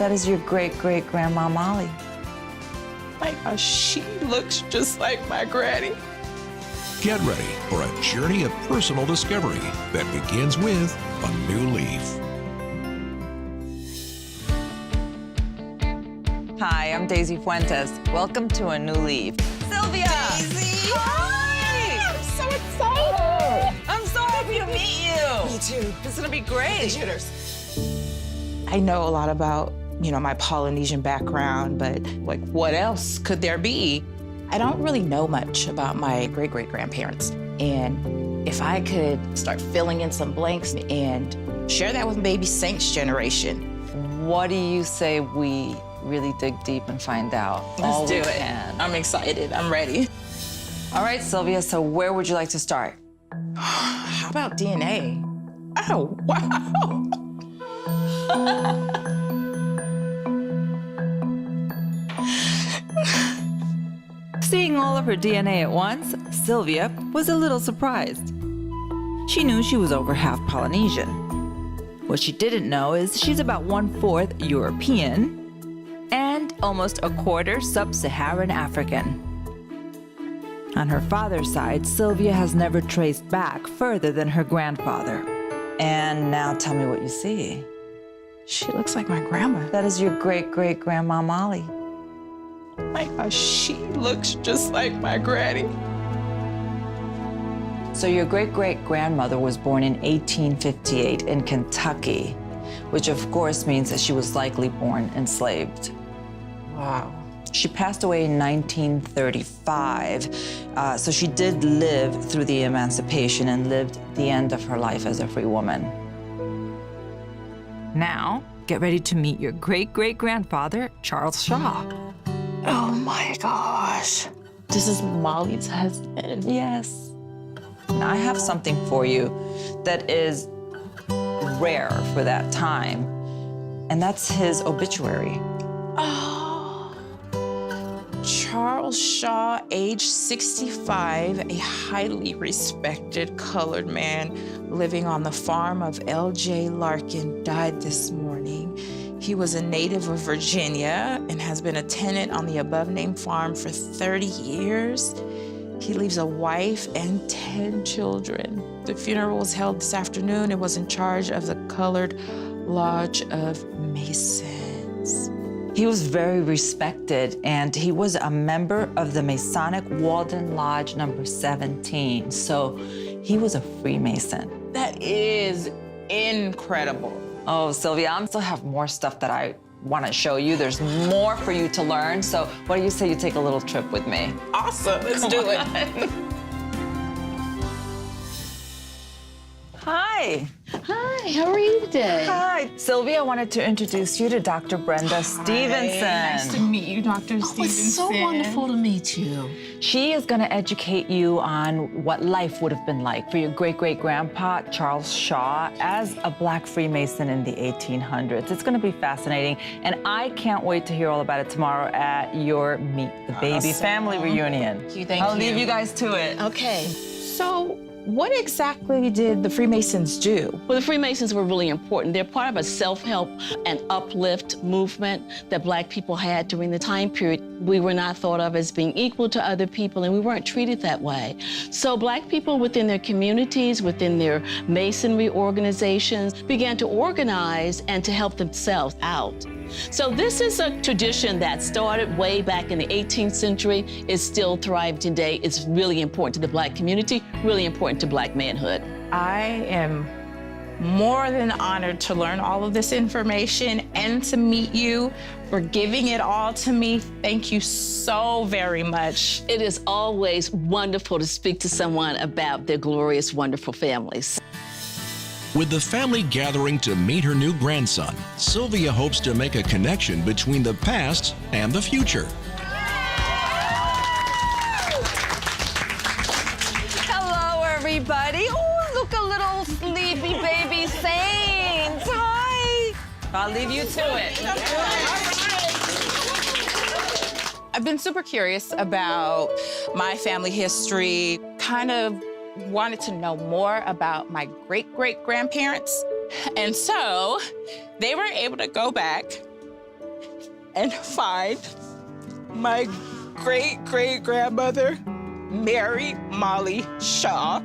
That is your great-great-grandma, Molly. My gosh, she looks just like my granny. Get ready for a journey of personal discovery that begins with a new leaf. Hi, I'm Daisy Fuentes. Welcome to A New Leaf. Sylvia! Daisy! Hi! I'm so excited! I'm so happy to meet you! Me too. It's gonna be great. I know a lot about, my Polynesian background, but what else could there be? I don't really know much about my great-great-grandparents. And if I could start filling in some blanks and share that with baby Saint's generation. What do you say we really dig deep and find out? Let's do we it. can. I'm excited. I'm ready. All right, Sylvia, so where would you like to start? How about DNA? Oh, wow. Seeing all of her DNA at once, Sylvia was a little surprised. She knew she was over half Polynesian. What she didn't know is she's about 1/4 European and almost a quarter sub-Saharan African. On her father's side, Sylvia has never traced back further than her grandfather. And now tell me what you see. She looks like my grandma. That is your great-great-grandma, Molly. My gosh, she looks just like my granny. So your great-great-grandmother was born in 1858 in Kentucky, which of course means that she was likely born enslaved. Wow. She passed away in 1935, so she did live through the emancipation and lived the end of her life as a free woman. Now, get ready to meet your great-great-grandfather, Charles Shaw. Oh my gosh. This is Molly's husband. Yes. Now, I have something for you that is rare for that time, and that's his obituary. Oh. Charles Shaw, age 65, a highly respected colored man living on the farm of L.J. Larkin, died this morning. He was a native of Virginia and has been a tenant on the above-named farm for 30 years. He leaves a wife and 10 children. The funeral was held this afternoon and was in charge of the Colored Lodge of Masons. He was very respected, and he was a member of the Masonic Walden Lodge number 17, so he was a Freemason. That is incredible. Oh, Sylvia, I still have more stuff that I want to show you. There's more for you to learn, so what do you say you take a little trip with me? Awesome, let's do it. Hi. Hi, how are you today? Hi. Sylvia wanted to introduce you to Dr. Brenda Stevenson. Nice to meet you, Dr. Stevenson. It's so wonderful to meet you. She is going to educate you on what life would have been like for your great-great-grandpa, Charles Shaw, as a Black Freemason in the 1800s. It's going to be fascinating, and I can't wait to hear all about it tomorrow at your Meet the Baby Awesome. family reunion. Thank you. I'll leave you guys to it. Okay. So, what exactly did the Freemasons do? Well, the Freemasons were really important. They're part of a self-help and uplift movement that Black people had during the time period. We were not thought of as being equal to other people, and we weren't treated that way. So Black people within their communities, within their Masonry organizations, began to organize and to help themselves out. So this is a tradition that started way back in the 18th century. It's still thriving today. It's really important to the Black community, really important to Black manhood. I am more than honored to learn all of this information and to meet you, for giving it all to me. Thank you so very much. It is always wonderful to speak to someone about their glorious, wonderful families. With the family gathering to meet her new grandson, Sylvia hopes to make a connection between the past and the future. Hello, everybody. Oh, look, a little sleepy baby Saint. Hi. I'll leave you to it. I've been super curious about my family history, kind of wanted to know more about my great-great-grandparents. And so they were able to go back and find my great-great-grandmother, Mary Molly Shaw.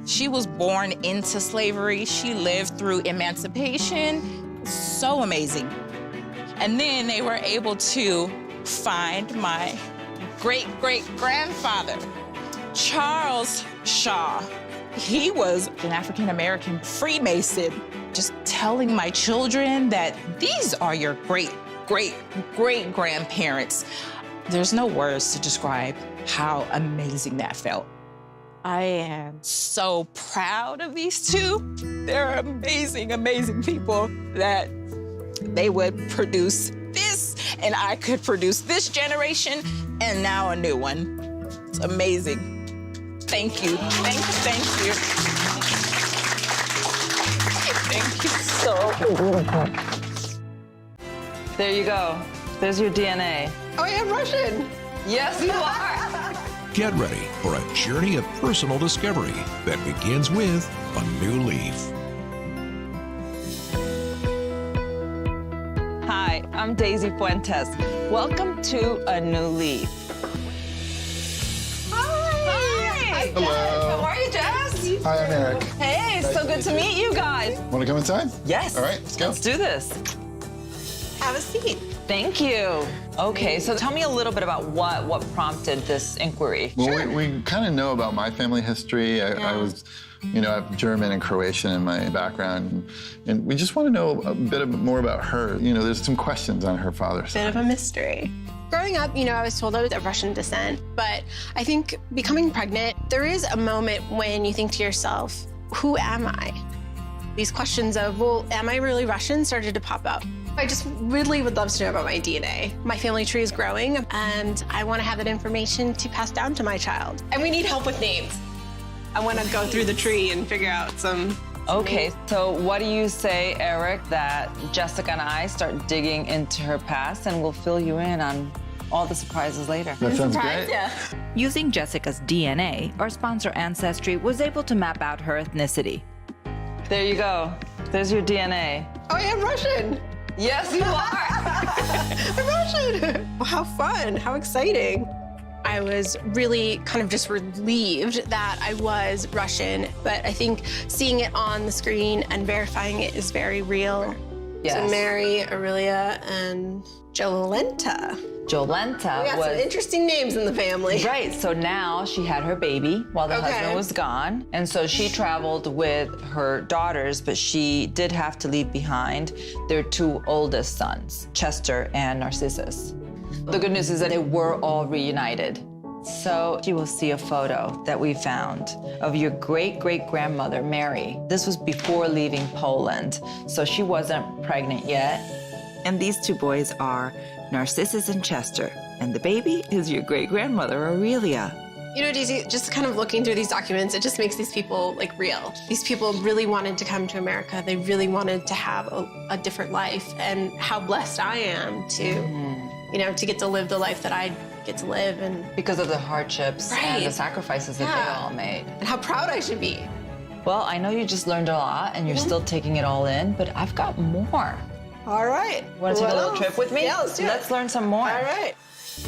She was born into slavery. She lived through emancipation. So amazing. And then they were able to find my great-great-grandfather, Charles Shaw. He was an African-American Freemason, just telling my children that these are your great-great-great-grandparents. There's no words to describe how amazing that felt. I am so proud of these two. They're amazing, amazing people that they would produce this, and I could produce this generation, and now a new one. It's amazing. Thank you. Thank you. Thank you. Thank you so much. There you go. There's your DNA. Oh, I am Russian. Yes, you are. Get ready for a journey of personal discovery that begins with a new leaf. Hi, I'm Daisy Fuentes. Welcome to A New Leaf. Hi. Hello. How are you, Jess? Hi, I'm Eric. Hey, so good to meet you guys. Want to come inside? Yes. All right, let's go. Let's do this. Have a seat. Thank you. Okay, so tell me a little bit about what prompted this inquiry. Well, we kind of know about my family history. I was, I have German and Croatian in my background, and we just want to know a bit more about her. There's some questions on her father's side. Bit of a mystery. Growing up, I was told I was of Russian descent, but I think becoming pregnant, there is a moment when you think to yourself, who am I? These questions of, well, am I really Russian, started to pop up. I just really would love to know about my DNA. My family tree is growing, and I want to have that information to pass down to my child. And we need help with names. I want to go through the tree and figure out some Okay, so what do you say, Eric, that Jessica and I start digging into her past and we'll fill you in on all the surprises later? That sounds great. Yeah. Using Jessica's DNA, our sponsor Ancestry was able to map out her ethnicity. There you go. There's your DNA. Oh, I am Russian. Yes, you are. I'm Russian. Well, how fun. How exciting. I was really kind of just relieved that I was Russian, but I think seeing it on the screen and verifying it is very real. Yes. So Mary, Aurelia, and Jolenta. Jolenta We got some was interesting names in the family. right. So now she had her baby while the Okay. husband was gone, and so she traveled with her daughters, but she did have to leave behind their two oldest sons, Chester and Narcissus. The good news is that they were all reunited. So you will see a photo that we found of your great-great-grandmother, Mary. This was before leaving Poland, so she wasn't pregnant yet. And these two boys are Narcissus and Chester, and the baby is your great-grandmother, Aurelia. Daisy, just kind of looking through these documents, it just makes these people like real. These people really wanted to come to America. They really wanted to have a different life, and how blessed I am to, to get to live the life that I get to live, and Because of the hardships and Right. the sacrifices that they Yeah. all made. how proud I should be. Well, I know you just learned a lot and you're still taking it all in, but I've got more. All right. Want to take a little trip with me? Yeah, let's do it. Let's learn some more. All right.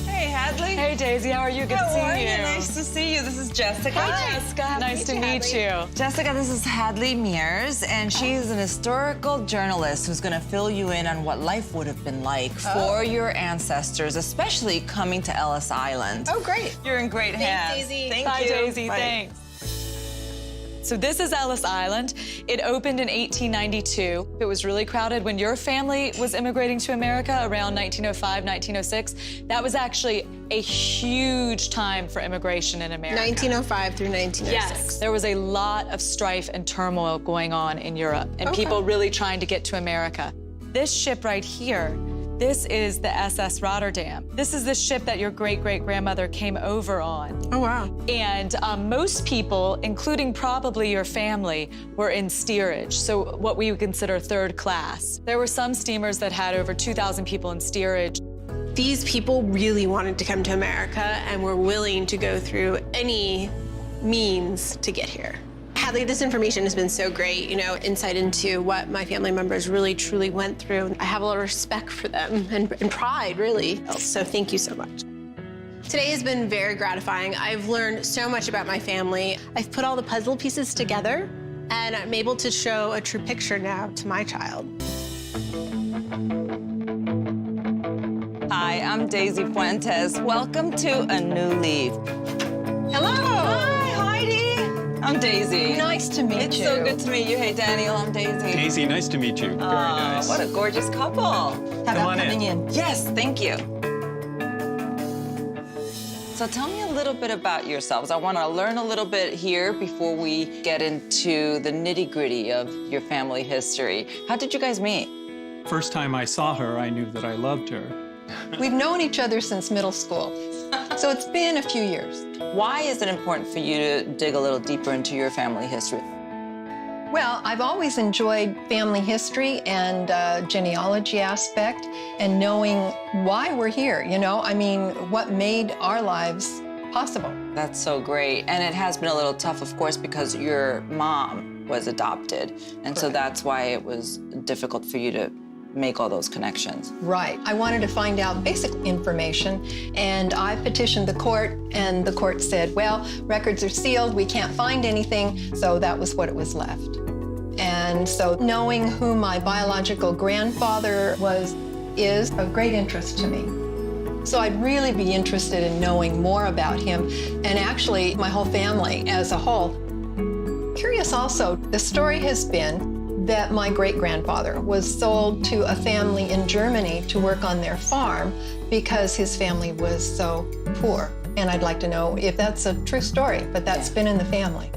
Hey, Hadley. Hey, Daisy, how are you? Good to see you. Nice to see you. This is Jessica. Hi, Jessica. Nice to meet you. Jessica, this is Hadley Mears, and she is an historical journalist who's going to fill you in on what life would have been like for your ancestors, especially coming to Ellis Island. Oh, great. You're in great hands. Daisy. Thank Bye, you. Daisy. Bye. Thanks. So this is Ellis Island. It opened in 1892. It was really crowded when your family was immigrating to America around 1905, 1906. That was actually a huge time for immigration in America. 1905 through 1906. Yes, there was a lot of strife and turmoil going on in Europe, and people really trying to get to America. This ship right here, this is the SS Rotterdam. This is the ship that your great-great-grandmother came over on. Oh, wow. And most people, including probably your family, were in steerage, so what we would consider third class. There were some steamers that had over 2,000 people in steerage. These people really wanted to come to America and were willing to go through any means to get here. Hadley, this information has been so great, insight into what my family members really, truly went through. I have a lot of respect for them and pride, really. So thank you so much. Today has been very gratifying. I've learned so much about my family. I've put all the puzzle pieces together, and I'm able to show a true picture now to my child. Hi, I'm Daisy Fuentes. Welcome to A New Leaf. Hello. Hi, Heidi. I'm Daisy. Nice to meet It's you. so good to meet you. Hey, Daniel, I'm Daisy. Daisy, nice to meet you. Very nice. What a gorgeous couple. How Come about on coming in? Yes, thank you. So tell me a little bit about yourselves. I want to learn a little bit here before we get into the nitty-gritty of your family history. How did you guys meet? First time I saw her, I knew that I loved her. We've known each other since middle school, so it's been a few years. Why is it important for you to dig a little deeper into your family history? Well, I've always enjoyed family history and genealogy aspect and knowing why we're here, what made our lives possible. That's so great. And it has been a little tough, of course, because your mom was adopted. And so that's why it was difficult for you to make all those connections. Right. I wanted to find out basic information, and I petitioned the court, and the court said, well, records are sealed, we can't find anything, so that was what it was left. And so knowing who my biological grandfather is of great interest to me. So I'd really be interested in knowing more about him, and actually my whole family as a whole. Curious also, the story has been that my great-grandfather was sold to a family in Germany to work on their farm because his family was so poor. And I'd like to know if that's a true story, but that's been in the family.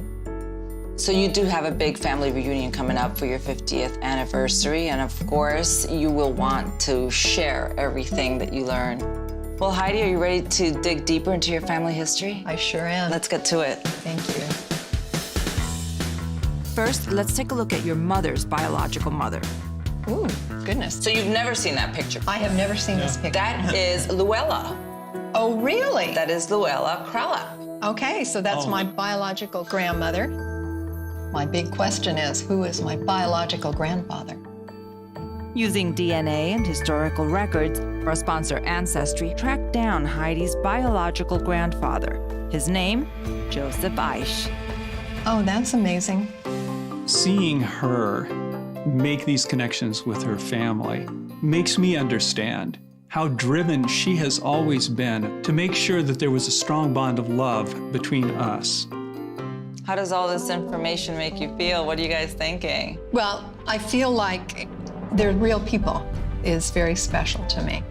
So you do have a big family reunion coming up for your 50th anniversary, and of course, you will want to share everything that you learn. Well, Heidi, are you ready to dig deeper into your family history? I sure am. Let's get to it. Thank you. First, let's take a look at your mother's biological mother. Ooh, goodness. So you've never seen that picture. I have never seen this picture. That is Luella. Oh, really? That is Luella Kralla. Okay, so that's my biological grandmother. My big question is, who is my biological grandfather? Using DNA and historical records, our sponsor Ancestry tracked down Heidi's biological grandfather. His name, Joseph Eisch. Oh, that's amazing. Seeing her make these connections with her family makes me understand how driven she has always been to make sure that there was a strong bond of love between us. How does all this information make you feel? What are you guys thinking? Well, I feel like they're real people is very special to me.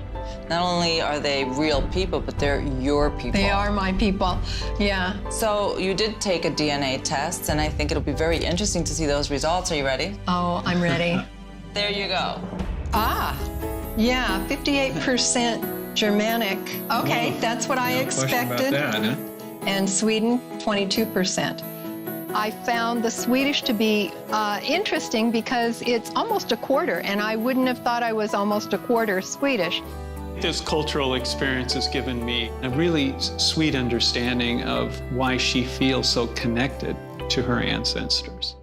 Not only are they real people, but they're your people. They are my people, yeah. So you did take a DNA test, and I think it'll be very interesting to see those results. Are you ready? Oh, I'm ready. There you go. Ah, yeah, 58% Germanic. Okay, that's what I expected. And Sweden, 22%. I found the Swedish to be interesting because it's almost a quarter, and I wouldn't have thought I was almost a quarter Swedish. This cultural experience has given me a really sweet understanding of why she feels so connected to her ancestors.